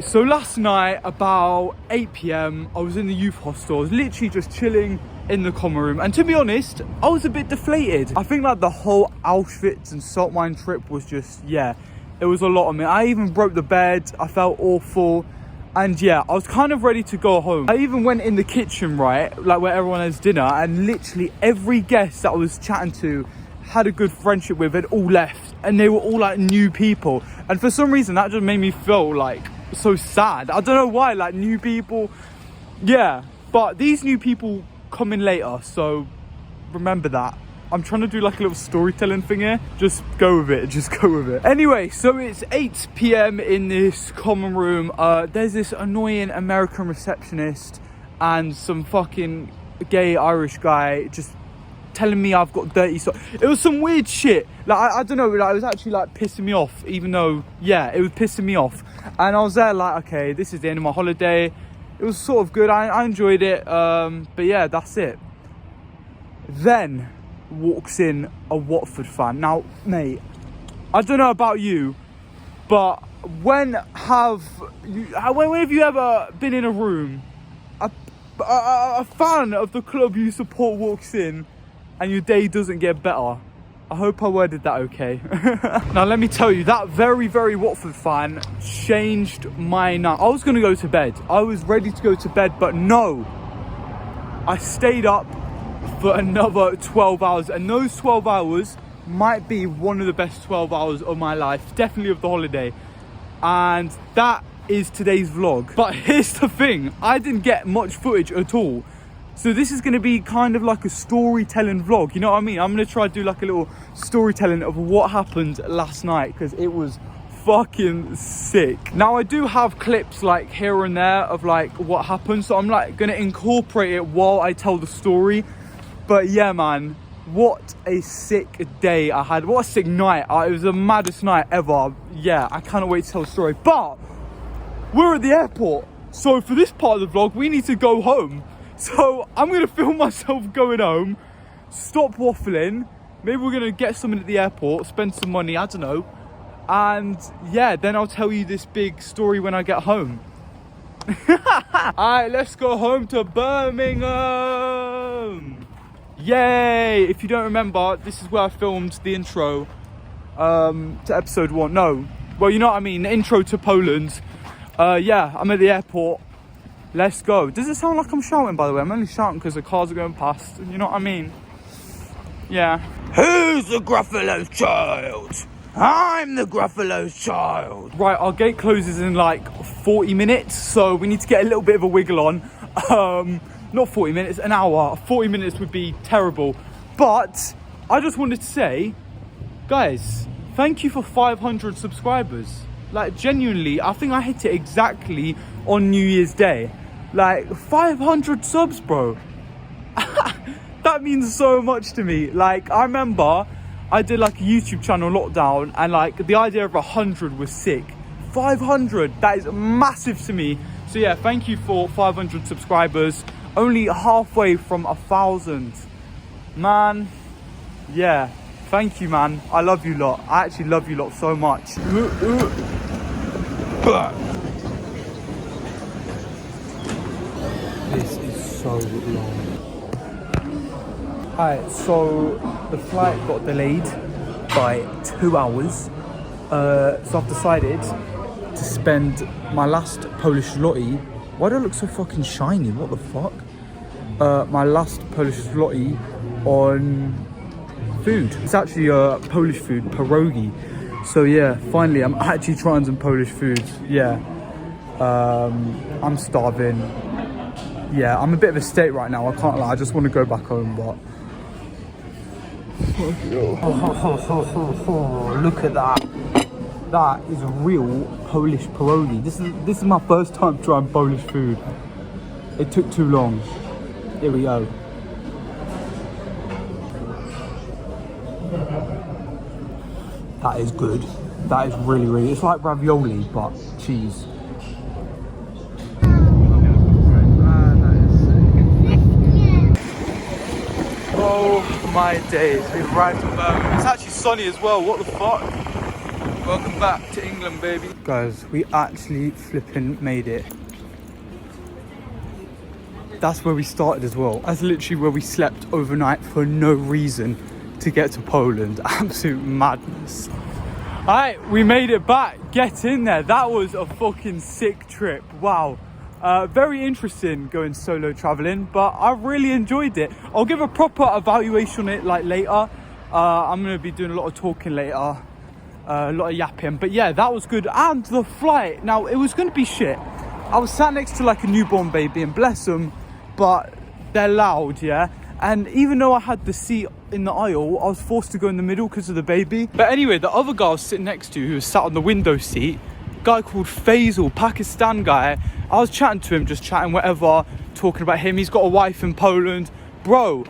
So last night about 8 p.m. I was in the youth hostel. I was literally just chilling in the common room, and to be honest, I was a bit deflated. I think like the whole Auschwitz and salt mine trip was just, yeah, it was a lot of me. I even broke the bed. I felt awful, and yeah, I was kind of ready to go home. I even went in the kitchen, right, like where everyone has dinner, and literally every guest that I was chatting to, had a good friendship with, had all left, and they were all like new people, and for some reason that just made me feel like so sad. I don't know why, like new people, yeah, but these new people come in later, so remember that. I'm trying to do like a little storytelling thing here. Just go with it. Anyway, so it's 8 p.m. in this common room. There's this annoying American receptionist and some fucking gay Irish guy just telling me I've got dirty socks. It was some weird shit. Like, I don't know, like, it was actually like pissing me off, even though, yeah, it was pissing me off. And I was there like, okay, this is the end of my holiday. It was sort of good. I enjoyed it. But yeah, that's it. Then walks in a Watford fan. Now, mate, I don't know about you, but when have you ever been in a room, a fan of the club you support walks in and your day doesn't get better? I hope I worded that okay. Now let me tell you, that very, very Watford fan changed my night. I was gonna go to bed. I was ready to go to bed, but no. I stayed up for another 12 hours, and those 12 hours might be one of the best 12 hours of my life, definitely of the holiday. And that is today's vlog. But here's the thing, I didn't get much footage at all. So this is going to be kind of like a storytelling vlog, you know what I mean? I'm going to try to do like a little storytelling of what happened last night, because it was fucking sick. Now I do have clips like here and there of like what happened, so I'm like going to incorporate it while I tell the story. But yeah, man, what a sick day I had. What a sick night. It was the maddest night ever. Yeah, I cannot wait to tell the story. But we're at the airport, so for this part of the vlog, we need to go home. So I'm going to film myself going home, stop waffling. Maybe we're going to get something at the airport, spend some money, I don't know. And yeah, then I'll tell you this big story when I get home. Alright, let's go home to Birmingham. Yay! If you don't remember, this is where I filmed the intro to episode 1. No, well, you know what I mean, the intro to Poland. Yeah, I'm at the airport. Let's go. Does it sound like I'm shouting, by the way? I'm only shouting because the cars are going past. You know what I mean? Yeah. Who's the Gruffalo's child? I'm the Gruffalo's child. Right, our gate closes in like 40 minutes, so we need to get a little bit of a wiggle on. Not 40 minutes, an hour. 40 minutes would be terrible. But I just wanted to say, guys, thank you for 500 subscribers. Like, genuinely, I think I hit it exactly on New Year's Day. Like, 500 subs, bro. That means so much to me. Like, I remember I did like a YouTube channel lockdown, and like the idea of 100 was sick. 500, that is massive to me. So yeah, thank you for 500 subscribers. Only halfway from 1,000. Man, yeah, thank you, man. I love you lot. I actually love you lot so much. This is so long. Alright, so the flight got delayed by 2 hours. So I've decided to spend my last Polish zloty. Why do I look so fucking shiny? What the fuck? My last Polish zloty on food. It's actually a Polish food, pierogi. So yeah, finally I'm actually trying some Polish food. Yeah. I'm starving. Yeah, I'm a bit of a state right now, I can't lie. I just want to go back home, but look at that. That is real Polish pierogi. This is my first time trying Polish food. It took too long. Here we go. That is good. That is really, really, it's like ravioli, but cheese. Oh my days, we've arrived in Birmingham. It's actually sunny as well, what the fuck? Welcome back to England, baby. Guys, we actually flipping made it. That's where we started as well. That's literally where we slept overnight for no reason to get to Poland. Absolute madness. All right, we made it back. Get in there. That was a fucking sick trip. Wow. Very interesting going solo traveling, but I really enjoyed it. I'll give a proper evaluation on it like later. I'm going to be doing a lot of talking later. A lot of yapping, but yeah, that was good. And the flight, now it was going to be shit. I was sat next to like a newborn baby, and bless them, but they're loud, yeah. And even though I had the seat in the aisle, I was forced to go in the middle because of the baby. But anyway, the other guy I was sitting next to, who was sat on the window seat, a guy called Faisal, Pakistan guy. I was chatting to him, just chatting whatever, talking about him. He's got a wife in Poland, bro.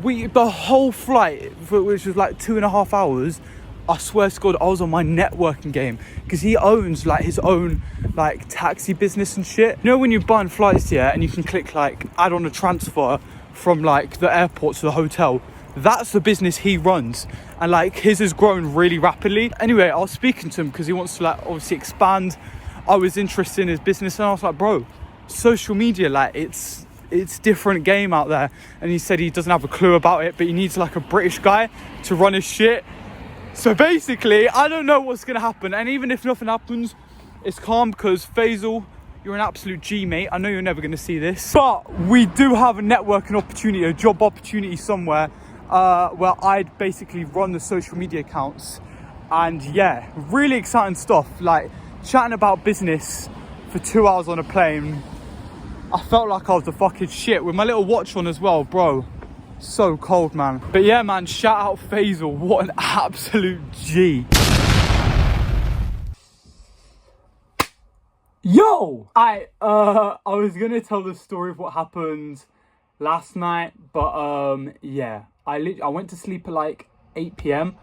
The whole flight, which was like 2.5 hours. I swear to God, I was on my networking game, because he owns like his own like taxi business and shit. You know when you're buying flights, yeah, and you can click like add on a transfer from like the airport to the hotel? That's the business he runs, and like his has grown really rapidly. Anyway, I was speaking to him because he wants to like obviously expand. I was interested in his business, and I was like, bro, social media, like it's different game out there. And he said he doesn't have a clue about it, but he needs like a British guy to run his shit. So basically, I don't know what's going to happen. And even if nothing happens, it's calm, because Faisal, you're an absolute G, mate. I know you're never going to see this. But we do have a networking opportunity, a job opportunity somewhere where I'd basically run the social media accounts. And yeah, really exciting stuff. Like chatting about business for 2 hours on a plane. I felt like I was the fucking shit with my little watch on as well, bro. So cold, man. But yeah, man, shout out Faisal. What an absolute G. Yo! I was gonna tell the story of what happened last night, but yeah. I went to sleep at like 8 p.m.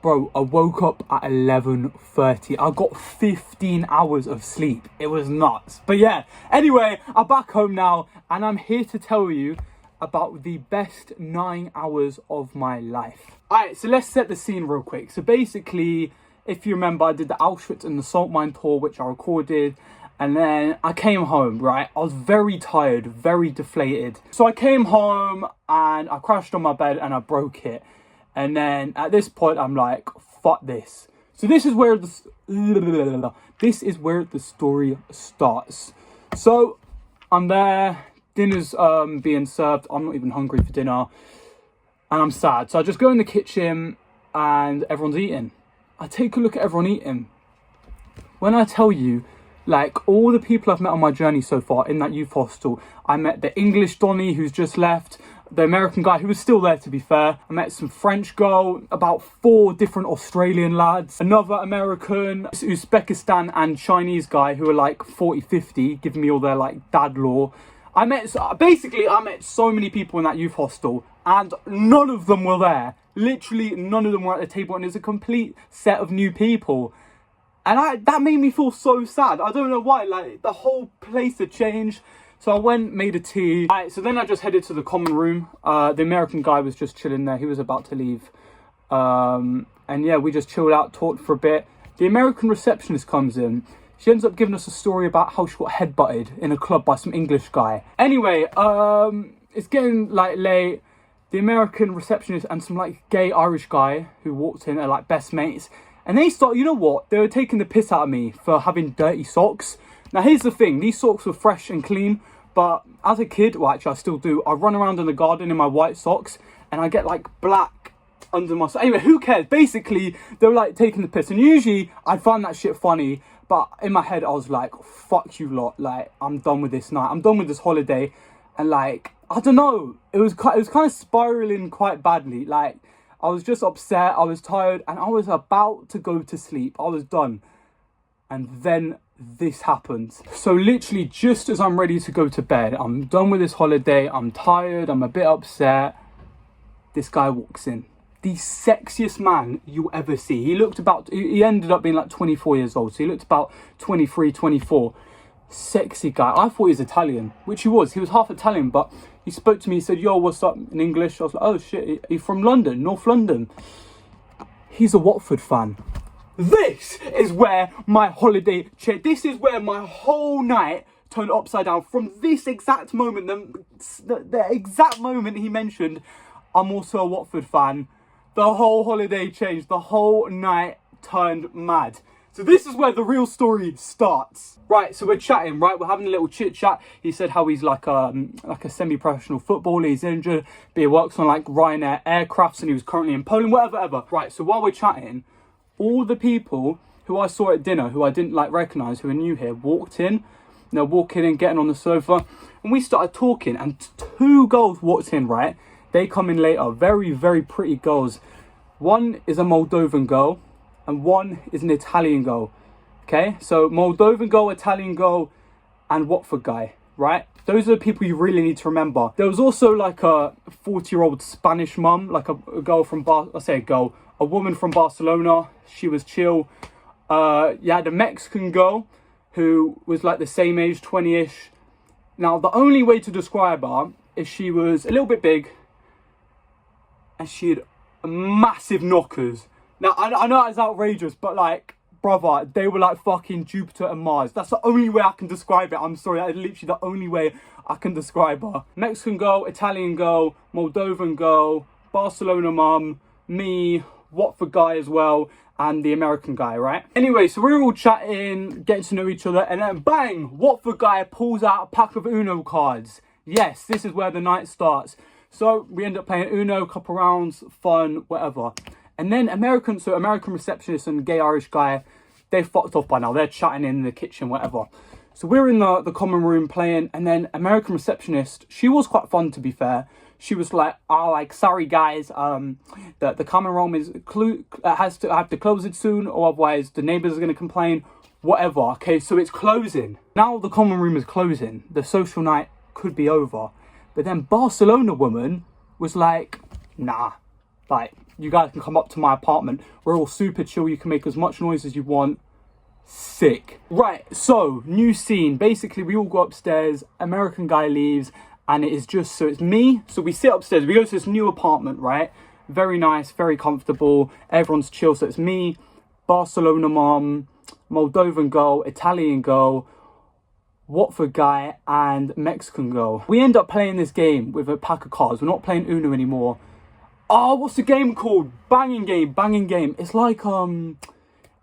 Bro, I woke up at 11:30. I got 15 hours of sleep. It was nuts. But yeah, anyway, I'm back home now, and I'm here to tell you about the best 9 hours of my life. Alright, so let's set the scene real quick. So basically, if you remember, I did the Auschwitz and the salt mine tour, which I recorded, and then I came home, right? I was very tired, very deflated. So I came home and I crashed on my bed and I broke it. And then at this point, I'm like, fuck this. So this is where the story starts. So I'm there. Dinner's being served. I'm not even hungry for dinner. And I'm sad. So I just go in the kitchen and everyone's eating. I take a look at everyone eating. When I tell you, like, all the people I've met on my journey so far in that youth hostel, I met the English Donny who's just left, the American guy who was still there, to be fair. I met some French girl, about 4 different Australian lads, another American, Uzbekistan and Chinese guy who are like 40, 50, giving me all their like dad lore. I met so many people in that youth hostel, and none of them were there. Literally none of them were at the table, and it's a complete set of new people. And that made me feel so sad. I don't know why, like the whole place had changed. So I went, made a tea. Alright, so then I just headed to the common room. The American guy was just chilling there. He was about to leave. And yeah, we just chilled out, talked for a bit. The American receptionist comes in. She ends up giving us a story about how she got headbutted in a club by some English guy. Anyway, it's getting like late. The American receptionist and some like gay Irish guy who walked in are like best mates. And they start, you know what? They were taking the piss out of me for having dirty socks. Now here's the thing, these socks were fresh and clean, but as a kid, well actually I still do, I run around in the garden in my white socks and I get like black under my socks. Anyway, who cares? Basically, they were like taking the piss, and usually I find that shit funny, but in my head I was like, fuck you lot, like I'm done with this night, I'm done with this holiday. And like, I don't know, it was kind of spiraling quite badly. Like I was just upset, I was tired, and I was about to go to sleep. I was done. And then this happened. So literally just as I'm ready to go to bed, I'm done with this holiday, I'm tired, I'm a bit upset, this guy walks in. The sexiest man you'll ever see. He ended up being like 24 years old, so he looked about 23, 24. Sexy guy. I thought he was Italian, which he was half Italian, but he spoke to me, he said, yo, what's up, in English. I was like, oh shit, he's from London, North London. He's a Watford fan. This is where my holiday changed. This is where my whole night turned upside down. From this exact moment, the exact moment he mentioned, I'm also a Watford fan, the whole holiday changed. The whole night turned mad. So this is where the real story starts. Right, so we're chatting, right? We're having a little chit chat. He said how he's like a semi-professional footballer. He's injured, but he works on like Ryanair aircrafts and he was currently in Poland, whatever. Right, so while we're chatting, all the people who I saw at dinner, who I didn't like recognise, who are new here, walked in. They're walking in, getting on the sofa. And we started talking and two girls walked in, right? They come in later. Very, very pretty girls. One is a Moldovan girl and one is an Italian girl. Okay, so Moldovan girl, Italian girl, and Watford guy, right? Those are the people you really need to remember. There was also like a 40-year-old Spanish mum, like a girl from a woman from Barcelona. She was chill. You had a Mexican girl who was like the same age, 20-ish. Now, the only way to describe her is she was a little bit big and she had massive knockers. Now, I know that's outrageous, but like, brother, they were like fucking Jupiter and Mars. That's the only way I can describe it. I'm sorry, that's literally the only way I can describe her. Mexican girl, Italian girl, Moldovan girl, Barcelona mum, me, Watford guy as well, and the American guy, right? Anyway, so we were all chatting, getting to know each other, and then bang, Watford guy pulls out a pack of Uno cards. Yes, this is where the night starts. So we end up playing Uno, a couple rounds, fun, whatever. And then American receptionist and gay Irish guy, they fucked off by now. They're chatting in the kitchen, whatever. So we're in the common room playing, and then American receptionist, she was quite fun to be fair. She was like, oh, like, sorry guys, the common room has to have to close it soon, or otherwise the neighbours are going to complain, whatever. Okay, so it's closing. Now the common room is closing. The social night could be over. But then Barcelona woman was like, nah, like, you guys can come up to my apartment. We're all super chill. You can make as much noise as you want. Sick. Right, so, new scene. Basically, we all go upstairs. American guy leaves. And it is just, so it's me. So we sit upstairs. We go to this new apartment, right? Very nice, very comfortable. Everyone's chill. So it's me, Barcelona mom, Moldovan girl, Italian girl, Watford guy, and Mexican girl. We end up playing this game with a pack of cards. We're not playing Uno anymore. Oh, what's the game called? Banging game. It's like, you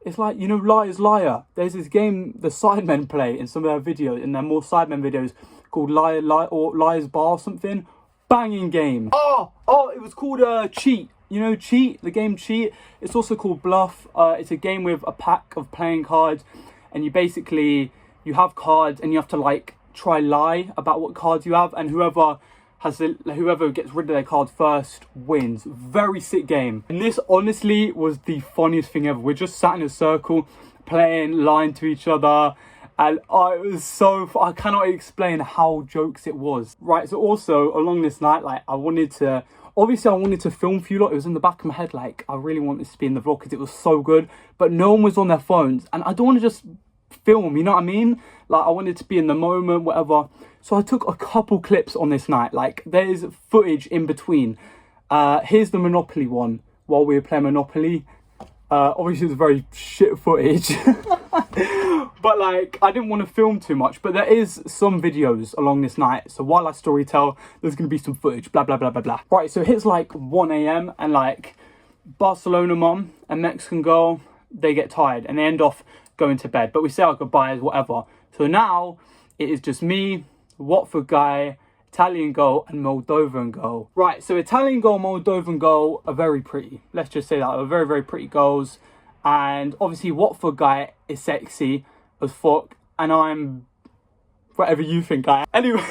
know, Liar's Liar. There's this game the Sidemen play in some of their videos, in their more Sidemen videos, called Liar's Bar or something. Banging game. Oh, it was called Cheat. You know, Cheat, the game Cheat. It's also called Bluff. It's a game with a pack of playing cards, and you have cards and you have to like try lie about what cards you have, and whoever gets rid of their card first wins. Very sick game. And this honestly was the funniest thing ever. We're just sat in a circle playing, lying to each other, and it was so I cannot explain how jokes it was. Right, so also along this night, like, I wanted to film for you lot. It was in the back of my head, like, I really want this to be in the vlog because it was so good, but no one was on their phones, and I don't want to just film, you know what I mean? Like, I wanted to be in the moment, whatever. So I took a couple clips on this night. Like, there's footage in between. Here's the Monopoly one while we were playing Monopoly. Obviously it's very shit footage. But like, I didn't want to film too much, but there is some videos along this night. So while I story tell, there's going to be some footage, blah, blah, blah, blah, blah. Right, so it hits like 1 a.m. and like Barcelona mum and Mexican girl, they get tired and they end off going to bed. But we say our goodbyes, whatever. So now it is just me, Watford guy, Italian girl and Moldovan girl. Right, so Italian girl, Moldovan girl are very pretty. Let's just say that. They're very, very pretty girls. And obviously Watford guy is sexy as fuck. And I'm whatever you think I am. Anyway.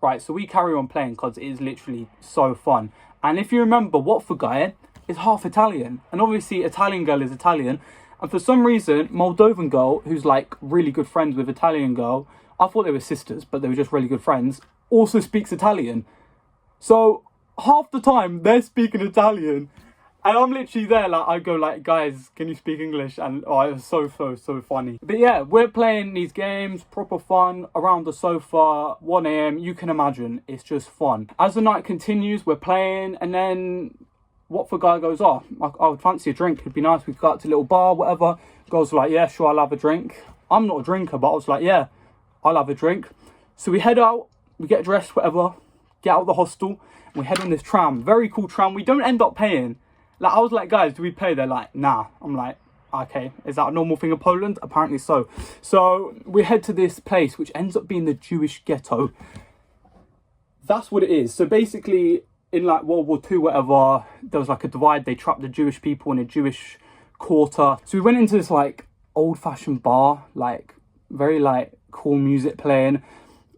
Right, so we carry on playing because it is literally so fun. And if you remember, Watford guy is half Italian. And obviously Italian girl is Italian. And for some reason, Moldovan girl, who's like really good friends with Italian girl, I thought they were sisters, but they were just really good friends, also speaks Italian. So half the time they're speaking Italian and I'm literally there, like, I go like, guys, can you speak English? And it was so funny. But yeah, we're playing these games, proper fun, around the sofa, 1 a.m. You can imagine, it's just fun. As the night continues, we're playing, and then Watford guy goes, oh, I would fancy a drink. It'd be nice. We could go out to a little bar, whatever. Goes like, yeah, sure, I'll have a drink. I'm not a drinker, but I was like, yeah, I'll have a drink. So we head out, we get dressed, whatever, get out of the hostel, and we head on this tram. Very cool tram. We don't end up paying. Like, I was like, guys, do we pay? They're like, nah. I'm like, okay, is that a normal thing in Poland? Apparently so. So we head to this place, which ends up being the Jewish ghetto. That's what it is. So basically, in like World War II, whatever, there was like a divide. They trapped the Jewish people in a Jewish quarter. So we went into this like old-fashioned bar, like very like cool music playing,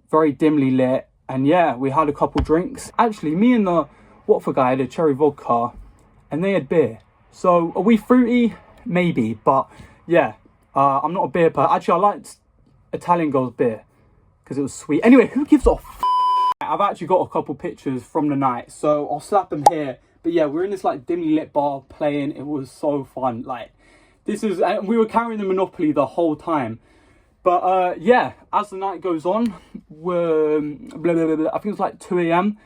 very dimly lit. And yeah, we had a couple drinks. Actually, me and the Watford guy had a cherry vodka and they had beer. So are we fruity? Maybe, but yeah, I'm not a beer person. Actually, I liked Italian girls' beer because it was sweet. Anyway, who gives a f***? I've actually got a couple pictures from the night, so I'll slap them here. But yeah, we're in this like dimly lit bar playing. It was so fun. Like, this is, and we were carrying the Monopoly the whole time. But yeah, as the night goes on, we're, I think it was like 2 a.m.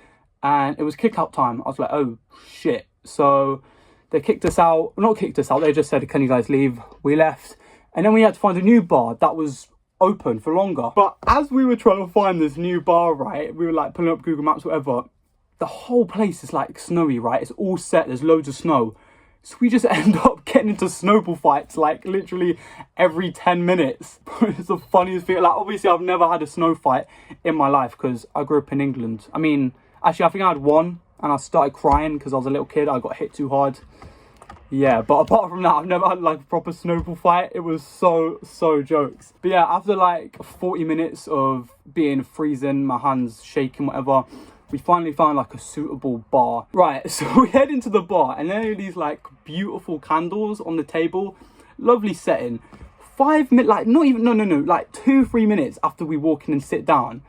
and it was kick out time. I was like, oh shit. So they kicked us out, not kicked us out, they just said, can you guys leave? We left. And then we had to find a new bar that was open for longer. But as we were trying to find this new bar, right, we were like pulling up Google Maps, whatever, the whole place is like snowy, right? It's all set, there's loads of snow. So we just end up getting into snowball fights like literally every 10 minutes. It's the funniest thing. Like, obviously I've never had a snow fight in my life because I grew up in England. I mean, actually I think I had one and I started crying because I was a little kid. I got hit too hard. Yeah, but apart from that, I've never had like a proper snowball fight. It was so jokes. But yeah, after like 40 minutes of being freezing, my hands shaking, whatever, we finally found like a suitable bar. Right, so we head into the bar and there are these like beautiful candles on the table. Lovely setting. 5 minutes, like not even, no, like 2-3 minutes after we walk in and sit down,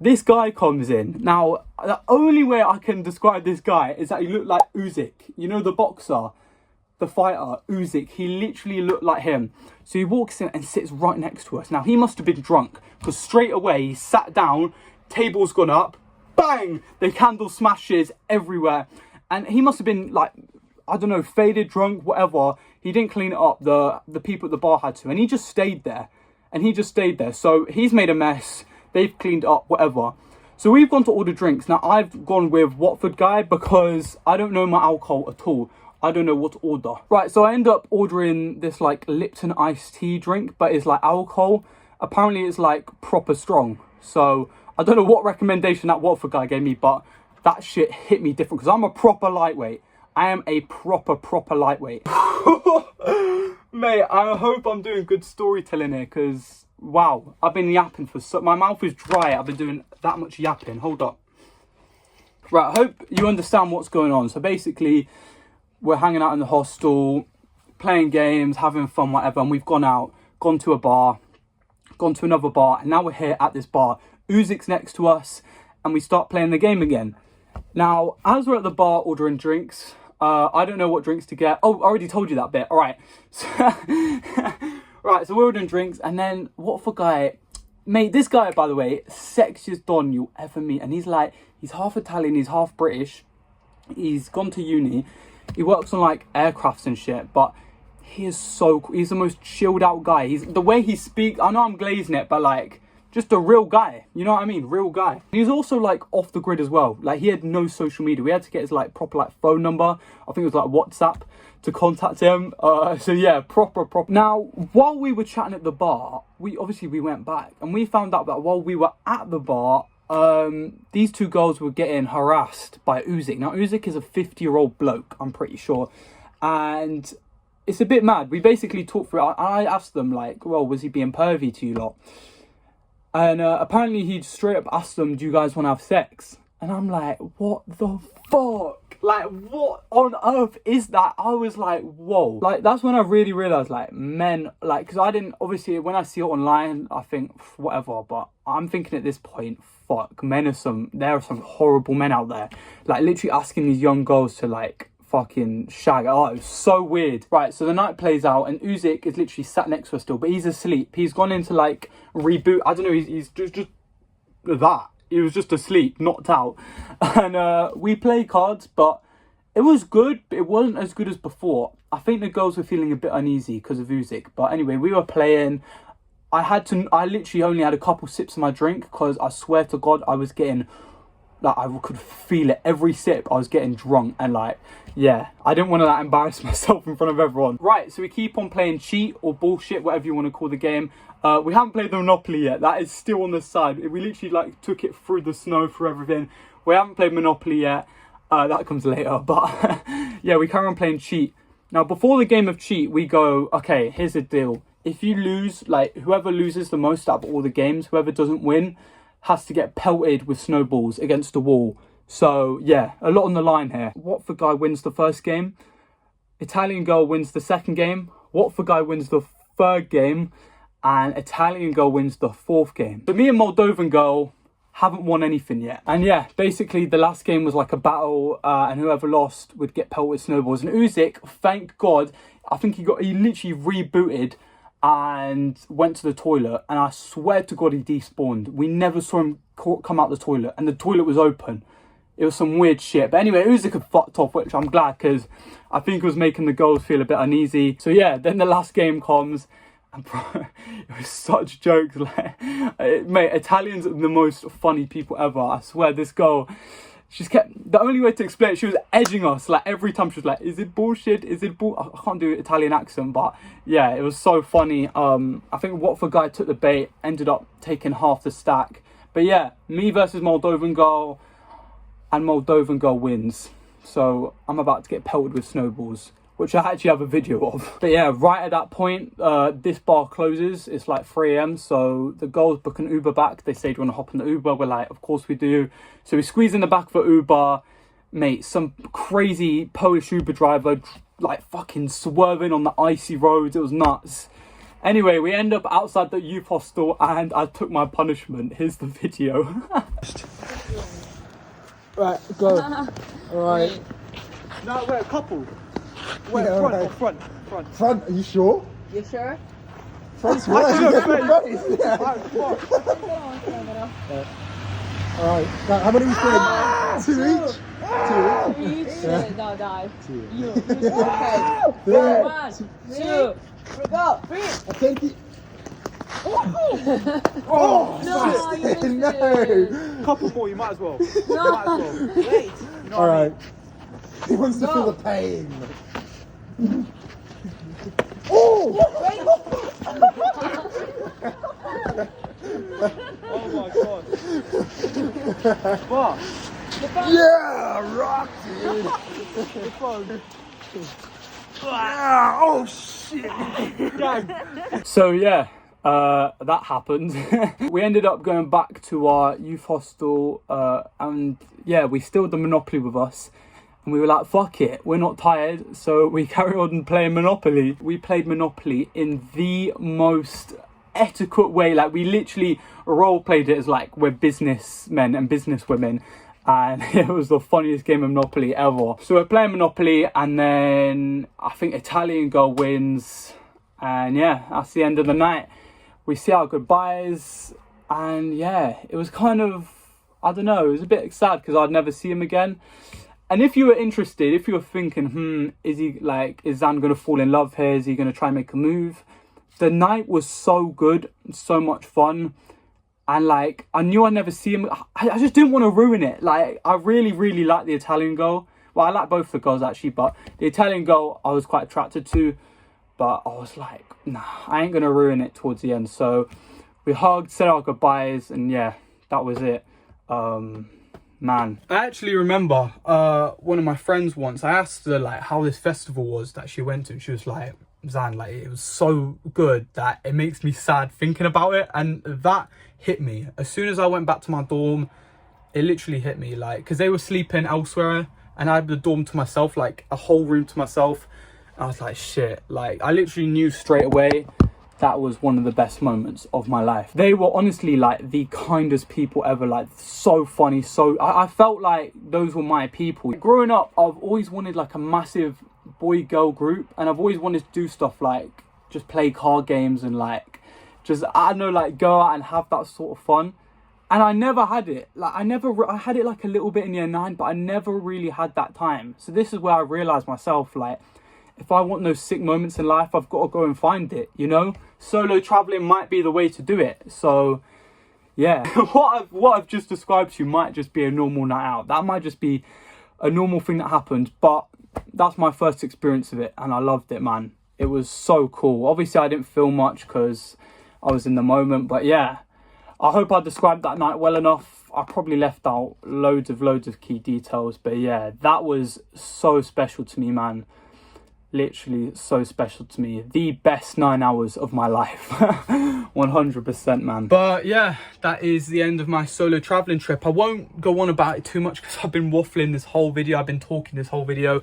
this guy comes in. Now, the only way I can describe this guy is that he looked like Usyk. You know, the boxer, the fighter, Usyk. He literally looked like him. So he walks in and sits right next to us. Now, he must have been drunk because straight away he sat down, table's gone up, bang! The candle smashes everywhere. And he must have been like, I don't know, faded, drunk, whatever. He didn't clean it up. The people at the bar had to. And he just stayed there. So he's made a mess. They've cleaned up, whatever. So we've gone to order drinks. Now, I've gone with Watford guy because I don't know my alcohol at all. I don't know what to order. Right, so I end up ordering this like Lipton iced tea drink, but it's like alcohol. Apparently it's like proper strong. So I don't know what recommendation that Watford guy gave me, but that shit hit me different because I'm a proper lightweight. I am a proper lightweight. Mate, I hope I'm doing good storytelling here because, wow, I've been yapping for so... My mouth is dry. I've been doing that much yapping. Hold up. Right, I hope you understand what's going on. So basically, we're hanging out in the hostel, playing games, having fun, whatever. And we've gone out, gone to a bar, gone to another bar. And now we're here at this bar. Uzyk's next to us. And we start playing the game again. Now, as we're at the bar ordering drinks... I don't know what drinks to get. Oh, I already told you that bit. All right. So, right, so we're ordering drinks. And then, what for guy? Mate, this guy, by the way, sexiest don you'll ever meet. And he's like, he's half Italian, he's half British. He's gone to uni. He works on, like, aircrafts and shit. But he is so cool. He's the most chilled out guy. The way he speaks, I know I'm glazing it, but, like... just a real guy, you know what I mean? Real guy. He's also like off the grid as well. Like he had no social media. We had to get his like proper like phone number. I think it was like WhatsApp to contact him. So yeah, proper. Now, while we were chatting at the bar, we went back and we found out that while we were at the bar, these two girls were getting harassed by Usyk. Now Usyk is a 50-year-old bloke, I'm pretty sure. And it's a bit mad. We basically talked through it. I asked them like, well, was he being pervy to you lot? And apparently he straight up asked them, do you guys want to have sex? And I'm like, what the fuck? Like, what on earth is that? I was like, whoa. Like, that's when I really realised, like, men, like, because I didn't, obviously, when I see it online, I think, whatever. But I'm thinking at this point, fuck, there are some horrible men out there. Like, literally asking these young girls to, like, fucking shag. Oh, it was so weird. Right, so the night plays out and Usyk is literally sat next to us still, but he's asleep. He's gone into like reboot. I don't know, he's just that. He was just asleep, knocked out. And we play cards, but It was good, but it wasn't as good as before. I think the girls were feeling a bit uneasy because of Usyk. But anyway, we were playing. I literally only had a couple sips of my drink because I swear to God, I was getting, like, I could feel it every sip. I was getting drunk and like, yeah, I didn't want to like embarrass myself in front of everyone. Right, so we keep on playing cheat or bullshit, whatever you want to call the game. We haven't played the Monopoly yet. That is still on the side. We literally like took it through the snow, through everything. We haven't played Monopoly yet. That comes later, but yeah, we carry on playing cheat. Now, before the game of cheat, we go, okay, here's the deal. If you lose, like, whoever loses the most out of all the games, whoever doesn't win, has to get pelted with snowballs against the wall. So, yeah, a lot on the line here. Watford guy wins the first game. Italian girl wins the second game. Watford guy wins the third game. And Italian girl wins the fourth game. But me and Moldovan girl haven't won anything yet. And yeah, basically the last game was like a battle, and whoever lost would get pelted with snowballs. And Usyk, thank God, I think he literally rebooted and went to the toilet, and I swear to God he despawned. We never saw him come out the toilet, and the toilet was open. It was some weird shit. But anyway, Usyk had fucked off, which I'm glad, because I think it was making the girls feel a bit uneasy. So yeah, then the last game comes. And bro, it was such jokes, like, mate, Italians are the most funny people ever. I swear, this girl, she's kept, the only way to explain it, she was edging us, like, every time she was like, is it bullshit, is it bull, I can't do Italian accent, but yeah, it was so funny. I think Watford guy took the bait, ended up taking half the stack. But yeah, me versus Moldovan girl, and Moldovan girl wins. So I'm about to get pelted with snowballs, which I actually have a video of. But yeah, right at that point, this bar closes. It's like 3 AM, so the girls book an Uber back. They say, do you want to hop on the Uber? We're like, of course we do. So we squeeze in the back of the Uber. Mate, some crazy Polish Uber driver, like fucking swerving on the icy roads. It was nuts. Anyway, we end up outside the youth hostel and I took my punishment. Here's the video. Right, go. Alright. No, we're a couple. Wait, Yeah, front, right. or front. Front, are you sure? You sure? Front's worse. Alright, Alright, now how many are we playing? Two each? Each. Yeah. No, die. Two. You. Okay. Yeah. 1, 2, 3, go. 3. I think it. Oh, No, you missed No. it. couple more, you might as well. No. You might as well. Wait. You know what I Alright. mean? He wants to Go. feel the pain. Oh my god. But, Yeah, rock, dude. the phone. Yeah, oh shit. So yeah, that happened. We ended up going back to our youth hostel, and yeah, we still had the Monopoly with us. And we were like, fuck it, we're not tired. So we carried on playing Monopoly. We played Monopoly in the most etiquette way. Like, we literally role played it as like we're businessmen and businesswomen. And it was the funniest game of Monopoly ever. So we're playing Monopoly, and then I think Italian girl wins. And yeah, that's the end of the night. We say our goodbyes. And yeah, it was kind of, I don't know, it was a bit sad because I'd never see him again. And if you were interested, if you were thinking, is Zan going to fall in love here? Is he going to try and make a move? The night was so good, so much fun. And like, I knew I'd never see him. I just didn't want to ruin it. Like, I really, really like the Italian girl. Well, I like both the girls actually, but the Italian girl I was quite attracted to. But I was like, nah, I ain't going to ruin it towards the end. So we hugged, said our goodbyes, and yeah, that was it. Man, I actually remember one of my friends once, I asked her like how this festival was that she went to. She was like, Zan, like, it was so good that it makes me sad thinking about it. And that hit me as soon as I went back to my dorm. It literally hit me, like, because they were sleeping elsewhere and I had the dorm to myself, like a whole room to myself. I was like, shit, like, I literally knew straight away that was one of the best moments of my life. They were honestly like the kindest people ever, like so funny. So I felt like those were my people. Growing up, I've always wanted like a massive boy-girl group, and I've always wanted to do stuff like just play card games and like just, I don't know, like go out and have that sort of fun. And I never had it. Like, I had it like a little bit in year 9, but I never really had that time. So this is where I realised myself, like, if I want those sick moments in life, I've got to go and find it, you know? Solo travelling might be the way to do it. So, yeah. what I've just described to you might just be a normal night out. That might just be a normal thing that happened. But that's my first experience of it. And I loved it, man. It was so cool. Obviously, I didn't feel much because I was in the moment. But, yeah. I hope I described that night well enough. I probably left out loads of key details. But, yeah, that was so special to me, man. Literally so special to me. The best 9 hours of my life. 100%, man. But yeah, that is the end of my solo traveling trip. I won't go on about it too much because I've been waffling this whole video. I've been talking this whole video.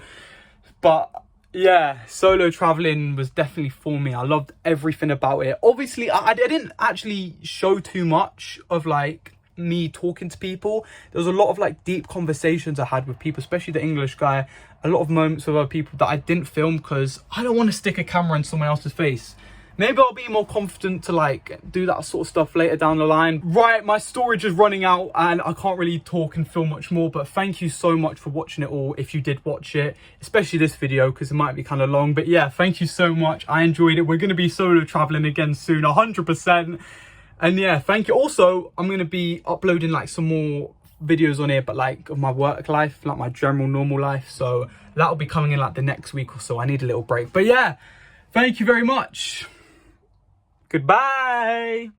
But yeah, solo traveling was definitely for me. I loved everything about it. Obviously, I didn't actually show too much of like me talking to people. There was a lot of like deep conversations I had with people, especially the English guy. A lot of moments with other people that I didn't film because I don't want to stick a camera in someone else's face. Maybe I'll be more confident to like do that sort of stuff later down the line. Right, my storage is running out and I can't really talk and film much more, but thank you so much for watching it all if you did watch it, especially this video because it might be kind of long. But yeah, thank you so much. I enjoyed it. We're going to be solo traveling again soon, 100%. And yeah, thank you. Also, I'm going to be uploading like some more videos on here, but like of my work life, like my general normal life. So that'll be coming in like the next week or so. I need a little break. But yeah, thank you very much. Goodbye.